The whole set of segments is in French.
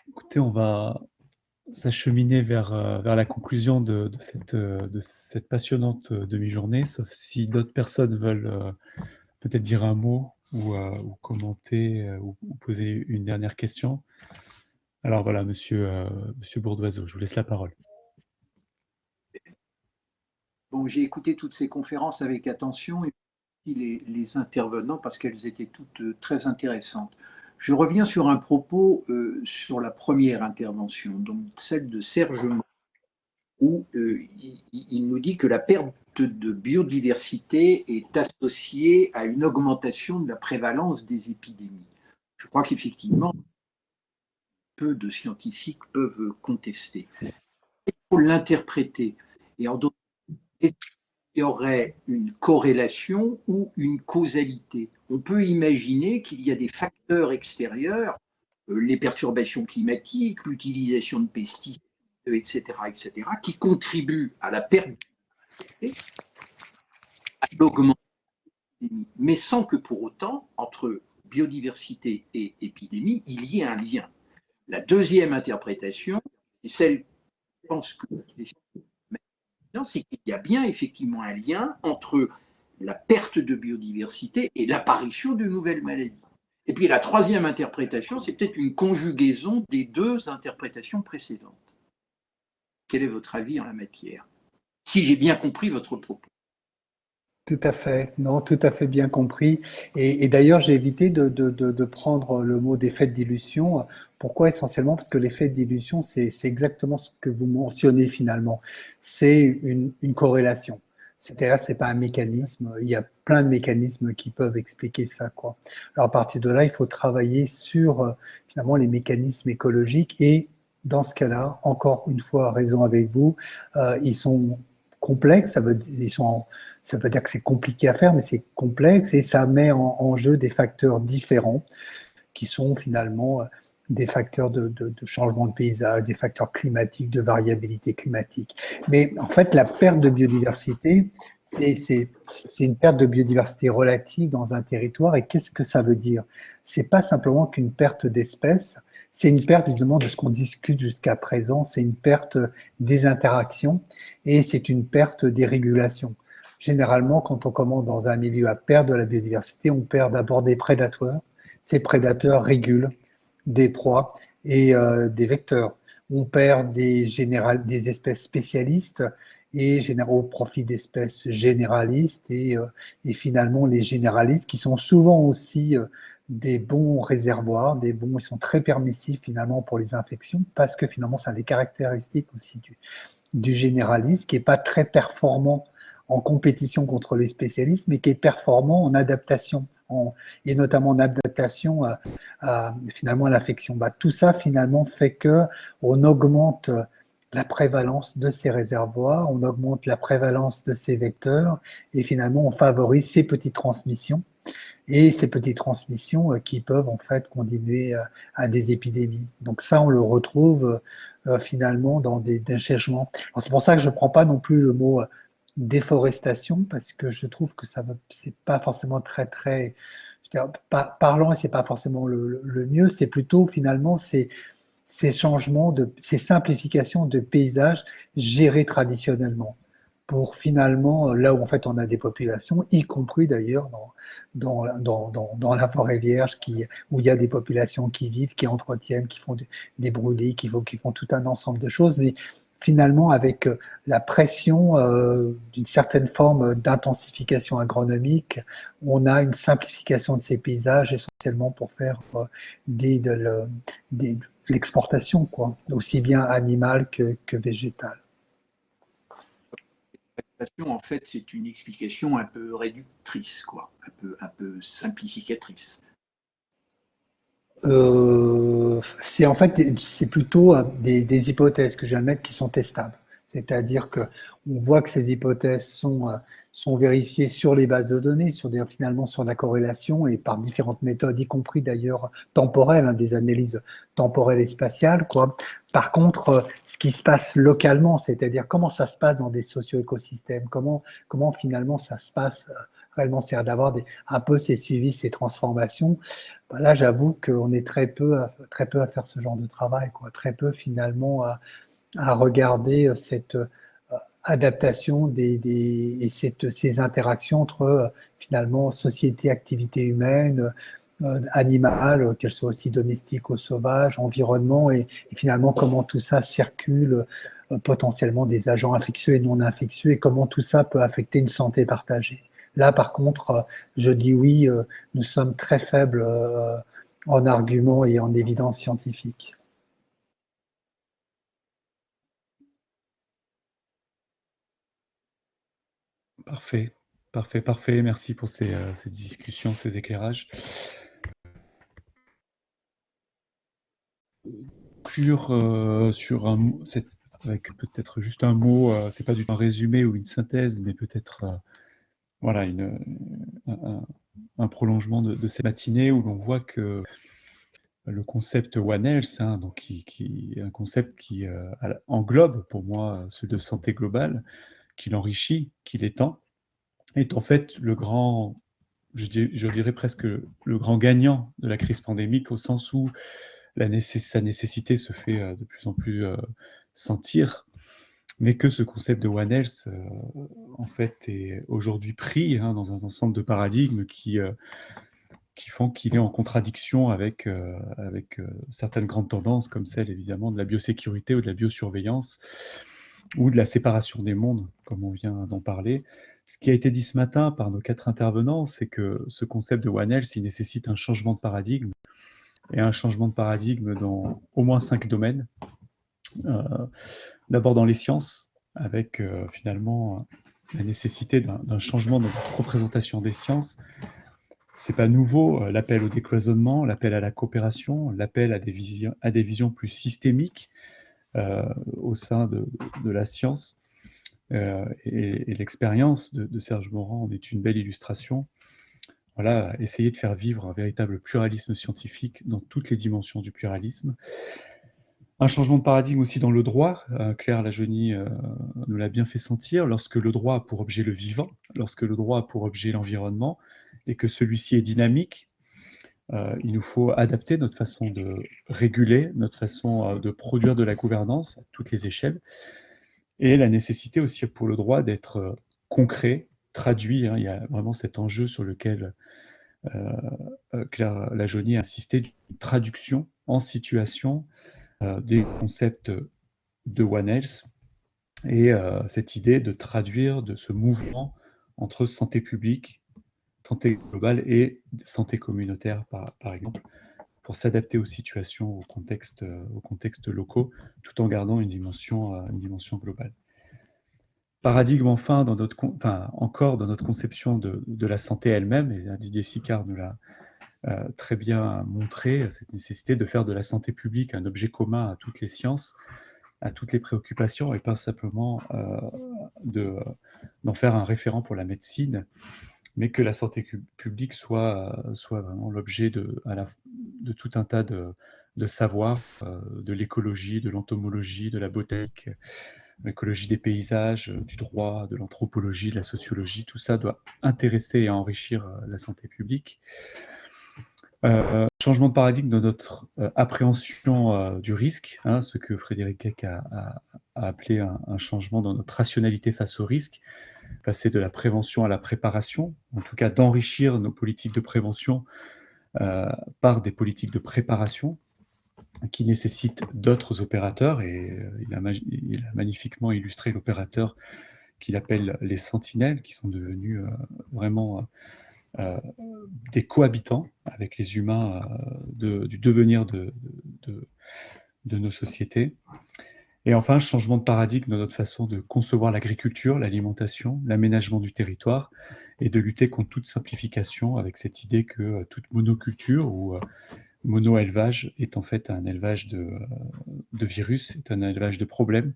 Écoutez, on va s'acheminer vers la conclusion de cette passionnante demi-journée, sauf si d'autres personnes veulent peut-être dire un mot ou commenter ou poser une dernière question. Alors voilà, monsieur Bourdoiseau, je vous laisse la parole. Bon, j'ai écouté toutes ces conférences avec attention et les intervenants parce qu'elles étaient toutes très intéressantes. Je reviens sur un propos sur la première intervention, donc celle de Serge Mont, où il nous dit que la perte de biodiversité est associée à une augmentation de la prévalence des épidémies. Je crois qu'effectivement, peu de scientifiques peuvent contester. Il faut l'interpréter. Et en d'autres termes, il y aurait une corrélation ou une causalité. On peut imaginer qu'il y a des facteurs extérieurs, les perturbations climatiques, l'utilisation de pesticides, etc., qui contribuent à la perte de à l'augmentation, mais sans que pour autant, entre biodiversité et épidémie, il y ait un lien. La deuxième interprétation, c'est celle je pense que c'est qu'il y a bien effectivement un lien entre la perte de biodiversité et l'apparition de nouvelles maladies. Et puis la troisième interprétation, c'est peut-être une conjugaison des deux interprétations précédentes. Quel est votre avis en la matière? Si j'ai bien compris votre propos. Tout à fait, non, tout à fait bien compris. Et d'ailleurs, j'ai évité de prendre le mot d'effet de dilution. Pourquoi essentiellement? Parce que l'effet de dilution, c'est exactement ce que vous mentionnez finalement. C'est une corrélation. C'est-à-dire, c'est pas un mécanisme. Il y a plein de mécanismes qui peuvent expliquer ça, quoi. Alors, à partir de là, il faut travailler sur finalement les mécanismes écologiques et dans ce cas-là, encore une fois, raison avec vous, ils sont complexes, ça veut dire que c'est compliqué à faire, mais c'est complexe et ça met en jeu des facteurs différents qui sont finalement des facteurs de changement de paysage, des facteurs climatiques, de variabilité climatique. Mais en fait, la perte de biodiversité, c'est une perte de biodiversité relative dans un territoire. Et qu'est-ce que ça veut dire? C'est pas simplement qu'une perte d'espèces, c'est une perte justement de ce qu'on discute jusqu'à présent, c'est une perte des interactions et c'est une perte des régulations. Généralement, quand on commence dans un milieu à perdre de la biodiversité, on perd d'abord des prédateurs. Ces prédateurs régulent des proies et des vecteurs. On perd des espèces spécialistes et génèrent au profit d'espèces généralistes et finalement les généralistes qui sont souvent aussi des bons réservoirs, ils sont très permissifs finalement pour les infections parce que finalement ça a des caractéristiques aussi du généraliste qui est pas très performant en compétition contre les spécialistes, mais qui est performant en adaptation, et notamment en adaptation finalement à l'infection. Tout ça finalement fait que on augmente la prévalence de ces réservoirs, on augmente la prévalence de ces vecteurs, et finalement on favorise ces petites transmissions et ces petites transmissions qui peuvent en fait continuer à des épidémies. Donc ça, on le retrouve finalement dans des changements. C'est pour ça que je ne prends pas non plus le mot déforestation parce que je trouve que ça c'est pas forcément très je veux dire, parlant et c'est pas forcément le mieux. C'est plutôt finalement ces changements ces simplifications de paysages gérés traditionnellement pour finalement, là où en fait on a des populations, y compris d'ailleurs dans la forêt vierge où il y a des populations qui vivent, qui entretiennent, qui font des brûlés, qui font tout un ensemble de choses, mais finalement avec la pression d'une certaine forme d'intensification agronomique, on a une simplification de ces paysages essentiellement pour faire de l'exportation, quoi, aussi bien animale que végétale. En fait, c'est une explication un peu réductrice, quoi, un peu simplificatrice. C'est en fait c'est plutôt des hypothèses que je viens de mettre qui sont testables. C'est-à-dire que on voit que ces hypothèses sont vérifiées sur les bases de données, finalement sur la corrélation et par différentes méthodes, y compris d'ailleurs temporelles, hein, des analyses temporelles et spatiales, quoi. Par contre, ce qui se passe localement, c'est-à-dire comment ça se passe dans des socio-écosystèmes, comment finalement ça se passe réellement, c'est-à-dire d'avoir un peu ces suivis, ces transformations. Ben là, j'avoue qu'on est très peu à faire ce genre de travail, quoi. Très peu finalement à regarder cette adaptation et ces interactions entre finalement société, activité humaine, animale, qu'elle soit aussi domestique ou sauvage, environnement, et finalement comment tout ça circule, potentiellement des agents infectieux et non infectieux, et comment tout ça peut affecter une santé partagée. Là, par contre, je dis oui, nous sommes très faibles en arguments et en évidence scientifique. Parfait, parfait, parfait. Merci pour ces discussions, ces éclairages. Conclure avec peut-être juste un mot, c'est pas du tout un résumé ou une synthèse, mais peut-être voilà, un prolongement de ces matinées où l'on voit que le concept One Health, hein, donc qui est un concept qui englobe pour moi ceux de santé globale, qui l'enrichit, qui l'étend, est en fait le grand, je dirais presque le grand gagnant de la crise pandémique, au sens où sa nécessité se fait de plus en plus sentir, mais que ce concept de One Health, en fait, est aujourd'hui pris dans un ensemble de paradigmes qui font qu'il est en contradiction avec certaines grandes tendances, comme celle évidemment de la biosécurité ou de la biosurveillance, ou de la séparation des mondes, comme on vient d'en parler. Ce qui a été dit ce matin par nos 4 intervenants, c'est que ce concept de One Health, il nécessite un changement de paradigme, et un changement de paradigme dans au moins 5 domaines. D'abord dans les sciences, avec finalement la nécessité d'un changement dans notre représentation des sciences. C'est pas nouveau, l'appel au décloisonnement, l'appel à la coopération, l'appel à des visions plus systémiques au sein de la science. Et l'expérience de Serge Morand en est une belle illustration. Voilà, essayer de faire vivre un véritable pluralisme scientifique dans toutes les dimensions du pluralisme. Un changement de paradigme aussi dans le droit. Claire Lajeunie nous l'a bien fait sentir. Lorsque le droit a pour objet le vivant, lorsque le droit a pour objet l'environnement, et que celui-ci est dynamique, il nous faut adapter notre façon de réguler, notre façon de produire de la gouvernance à toutes les échelles, et la nécessité aussi pour le droit d'être concret, traduit. Il y a vraiment cet enjeu sur lequel Claire Lajeunie a insisté, d'une traduction en situation des concepts de One Health, et cette idée de traduire de ce mouvement entre santé publique, santé globale et santé communautaire, par exemple, pour s'adapter aux situations, aux contextes locaux, tout en gardant une dimension globale. Paradigme enfin, encore dans notre conception de la santé elle-même, et Didier Sicard nous l'a très bien montré, cette nécessité de faire de la santé publique un objet commun à toutes les sciences, à toutes les préoccupations, et pas simplement d'en faire un référent pour la médecine, mais que la santé publique soit vraiment l'objet de tout un tas de savoirs, de l'écologie, de l'entomologie, de la botanique, l'écologie des paysages, du droit, de l'anthropologie, de la sociologie. Tout ça doit intéresser et enrichir la santé publique. Changement de paradigme dans notre appréhension du risque, ce que Frédéric Keck a appelé un changement dans notre rationalité face au risque, passer de la prévention à la préparation, en tout cas d'enrichir nos politiques de prévention par des politiques de préparation qui nécessitent d'autres opérateurs, et il a magnifiquement illustré l'opérateur qu'il appelle les sentinelles, qui sont devenus vraiment des cohabitants avec les humains du devenir de nos sociétés. Et enfin, changement de paradigme dans notre façon de concevoir l'agriculture, l'alimentation, l'aménagement du territoire, et de lutter contre toute simplification, avec cette idée que toute monoculture ou mono-élevage est en fait un élevage de virus, est un élevage de problèmes,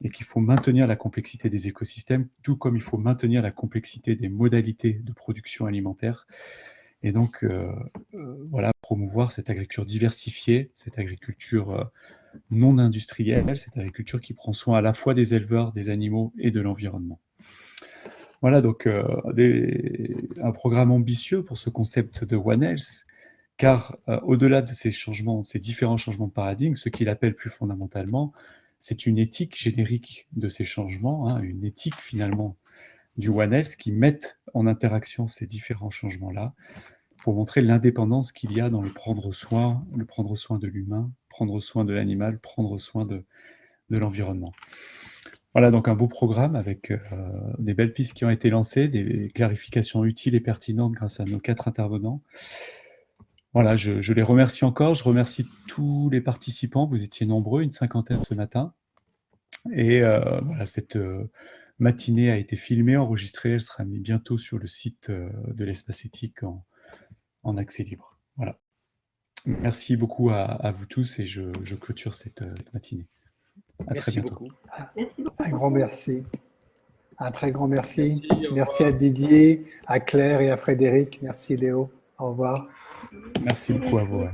et qu'il faut maintenir la complexité des écosystèmes, tout comme il faut maintenir la complexité des modalités de production alimentaire. Et donc, voilà, promouvoir cette agriculture diversifiée, cette agriculture non industrielle, cette agriculture qui prend soin à la fois des éleveurs, des animaux et de l'environnement. Voilà, donc un programme ambitieux pour ce concept de One Health, car au-delà de ces changements, ces différents changements de paradigme, ce qu'il appelle plus fondamentalement, c'est une éthique générique de ces changements, hein, une éthique finalement du One Health qui mette en interaction ces différents changements-là pour montrer l'indépendance qu'il y a dans le prendre soin de l'humain, prendre soin de l'animal, prendre soin de l'environnement. Voilà donc un beau programme avec des belles pistes qui ont été lancées, des clarifications utiles et pertinentes grâce à nos 4 intervenants. Voilà, je les remercie encore, je remercie tous les participants, vous étiez nombreux, une 50aine ce matin. Et voilà, cette matinée a été filmée, enregistrée, elle sera mise bientôt sur le site de l'Espace Éthique en accès libre. Voilà. Merci beaucoup à vous tous et je clôture cette matinée. À très bientôt. Beaucoup. Merci beaucoup. Un grand merci. Un très grand merci. Merci, au Merci revoir. à Didier, à Claire et à Frédéric. Merci Léo. Au revoir. Merci beaucoup à vous.